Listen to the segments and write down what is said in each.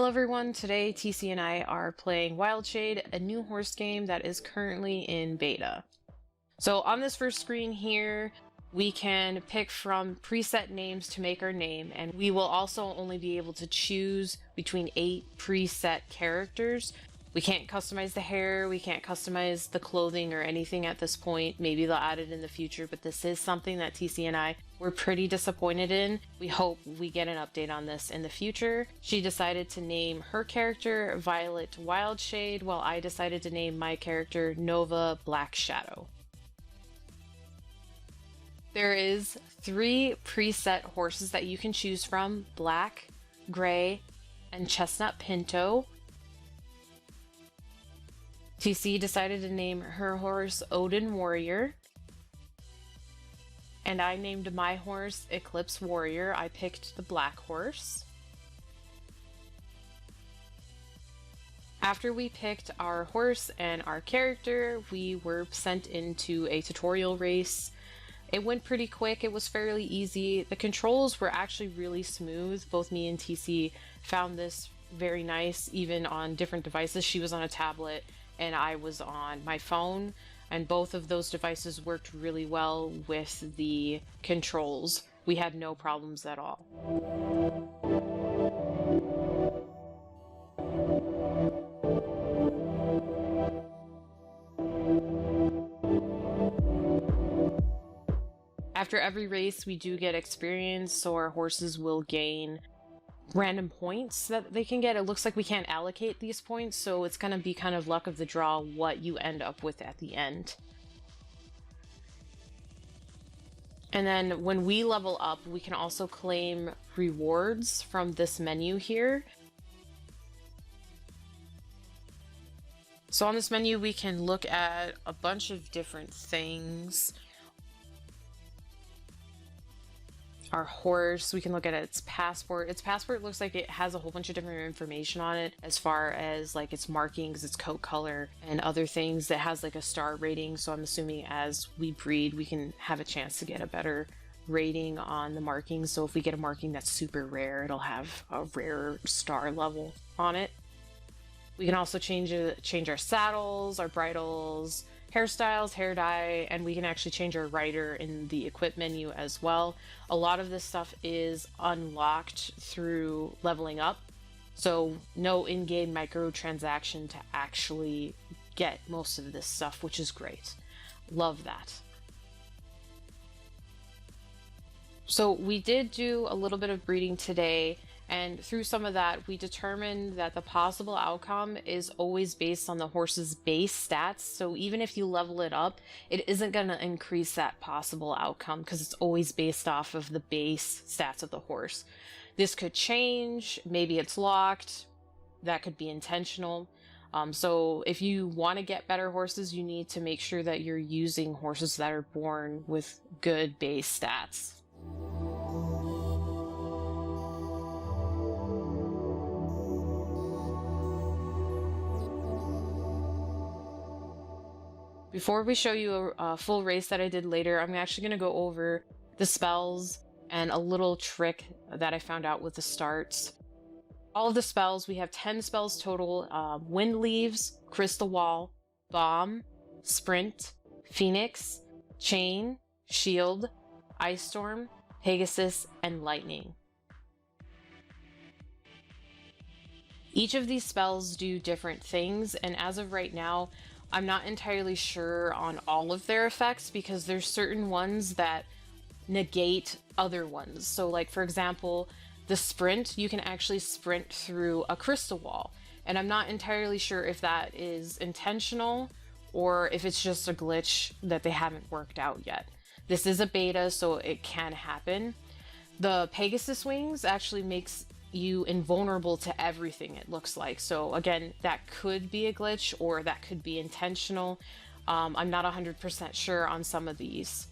Hello everyone, today TC and I are playing Wildshade, a new horse game that is currently in beta. So on this first screen here, we can pick from preset names to make our name, and we will also only be able to choose between 8 preset characters. We can't customize the hair, we can't customize the clothing or anything at this point. Maybe they'll add it in the future, but this is something that TC and I were pretty disappointed in. We hope we get an update on this in the future. She decided to name her character Violet Wildshade, while I decided to name my character Nova Black Shadow. There is 3 preset horses that you can choose from: Black, Gray, and Chestnut Pinto. TC decided to name her horse Odin Warrior, and I named my horse Eclipse Warrior. I picked the black horse. After we picked our horse and our character, we were sent into a tutorial race. It went pretty quick, it was fairly easy. The controls were actually really smooth. Both me and TC found this very nice, even on different devices. She was on a tablet and I was on my phone, and both of those devices worked really well with the controls. We had no problems at all. After every race, we do get experience, so our horses will gain random points that they can get. It looks like we can't allocate these points, so it's going to be kind of luck of the draw what you end up with at the end. And then when we level up, we can also claim rewards from this menu here. So on this menu, we can look at a bunch of different things. Our horse, we can look at its passport. Its passport looks like it has a whole bunch of different information on it, as far as like its markings, its coat color, and other things. That has like a star rating, so I'm assuming as we breed, we can have a chance to get a better rating on the markings. So if we get a marking that's super rare, it'll have a rare star level on it. We can also change our saddles, our bridles, hairstyles, hair dye, and we can actually change our rider in the equip menu as well. A lot of this stuff is unlocked through leveling up, so no in-game microtransaction to actually get most of this stuff, which is great. Love that. So we did do a little bit of breeding today, and through some of that, we determined that the possible outcome is always based on the horse's base stats. So even if you level it up, it isn't going to increase that possible outcome because it's always based off of the base stats of the horse. This could change, maybe it's locked, that could be intentional. So if you want to get better horses, you need to make sure that you're using horses that are born with good base stats. Before we show you a full race that I did later, I'm actually going to go over the spells and a little trick that I found out with the starts. All of the spells, we have 10 spells total: Wind Leaves, Crystal Wall, Bomb, Sprint, Phoenix, Chain, Shield, Ice Storm, Pegasus, and Lightning. Each of these spells do different things, and as of right now, I'm not entirely sure on all of their effects because there's certain ones that negate other ones. So like, for example, the sprint, you can actually sprint through a crystal wall. And I'm not entirely sure if that is intentional or if it's just a glitch that they haven't worked out yet. This is a beta, so it can happen. The Pegasus wings actually makes you invulnerable to everything, it looks like. So again, that could be a glitch or that could be intentional. I'm not 100% sure on some of these.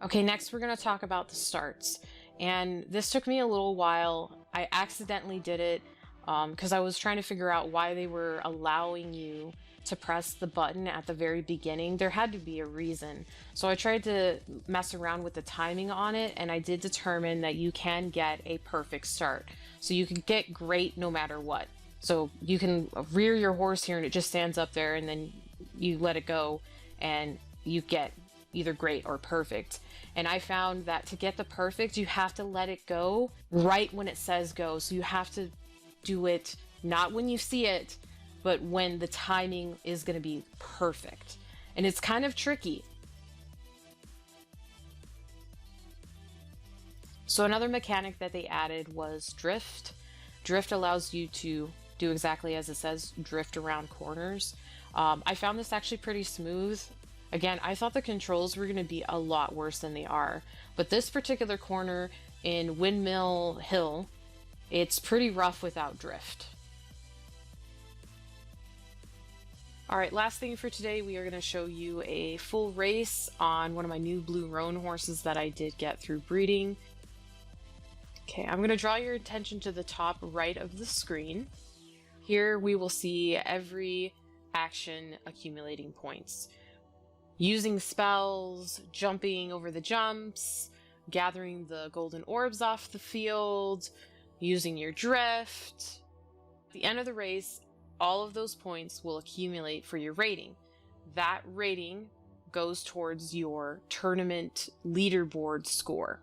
Okay, next we're going to talk about the starts. And this took me a little while. I accidentally did it because I was trying to figure out why they were allowing you to press the button at the very beginning. There had to be a reason. So I tried to mess around with the timing on it, and I did determine that you can get a perfect start. So you can get great no matter what. So you can rear your horse here and it just stands up there, and then you let it go and you get either great or perfect. And I found that to get the perfect, you have to let it go right when it says go. So you have to do it not when you see it, but when the timing is going to be perfect. And it's kind of tricky. So another mechanic that they added was drift. Drift allows you to do exactly as it says, drift around corners. I found this actually pretty smooth. Again, I thought the controls were going to be a lot worse than they are, but this particular corner in Windmill Hill, it's pretty rough without drift. Alright, last thing for today, we are going to show you a full race on one of my new blue roan horses that I did get through breeding. Okay, I'm going to draw your attention to the top right of the screen. Here we will see every action accumulating points. Using spells, jumping over the jumps, gathering the golden orbs off the field, using your drift. At the end of the race, all of those points will accumulate for your rating. That rating goes towards your tournament leaderboard score.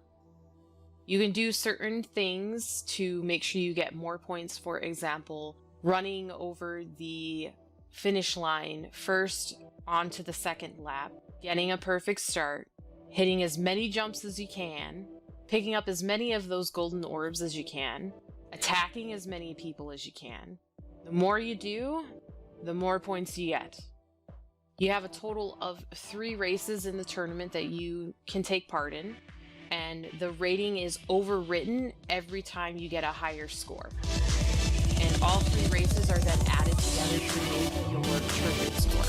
You can do certain things to make sure you get more points. For example, running over the finish line first onto the second lap, getting a perfect start, hitting as many jumps as you can, picking up as many of those golden orbs as you can, attacking as many people as you can. The more you do, the more points you get. You have a total of 3 races in the tournament that you can take part in, and the rating is overwritten every time you get a higher score. And all 3 races are then added together to make your tournament score.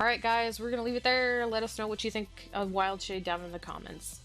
Alright guys, we're going to leave it there. Let us know what you think of Wildshade down in the comments.